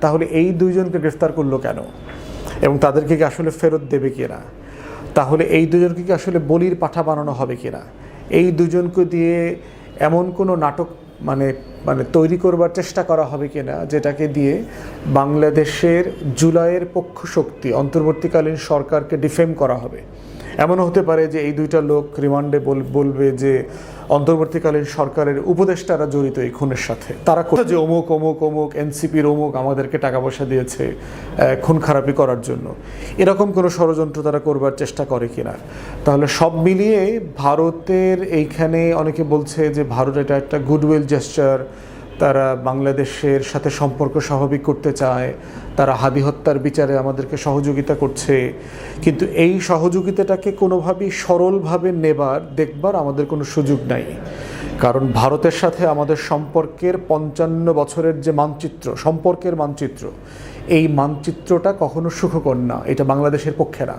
তাহলে এই দুইজনকে গ্রেফতার করলো কেন, এবং তাদেরকে কি আসলে ফেরত দেবে কিনা? তাহলে এই দুজনকে কি আসলে বলির পাঠা বানানো হবে কিনা? এই দুজনকে দিয়ে এমন কোনো নাটক মানে মানে তৈরি করবার চেষ্টা করা হবে কিনা যেটাকে দিয়ে বাংলাদেশের জুলাইয়ের পক্ষ শক্তি অন্তর্বর্তীকালীন সরকারকে ডিফেম করা হবে। এমনও হতে পারে যে এই দুইটা লোক রিমান্ডে বলবে যে অন্তর্বর্তীকালীন সরকারের উপদেষ্টারা জড়িত এই খুনের সাথে, তারা কোথায় যে অমুক অমুক অমুক এনসিপির অমুক আমাদেরকে টাকা পয়সা দিয়েছে খুন খারাপি করার জন্য, এরকম কোনো ষড়যন্ত্র তারা করবার চেষ্টা করে কিনা। তাহলে সব মিলিয়ে ভারতের এইখানে অনেকে বলছে যে ভারত এটা একটা গুডউইল জেস্চার, তারা বাংলাদেশের সাথে সম্পর্ক স্বাভাবিক করতে চায়, তারা হাদি হত্যার বিচারে আমাদেরকে সহযোগিতা করছে, কিন্তু এই সহযোগিতাটাকে কোনোভাবেই সরলভাবে দেখবার আমাদের কোনো সুযোগ নাই। কারণ ভারতের সাথে আমাদের সম্পর্কের 55 বছরের যে মানচিত্র, সম্পর্কের মানচিত্র, এই মানচিত্রটা কখনো সুখকর না, এটা বাংলাদেশের পক্ষে না।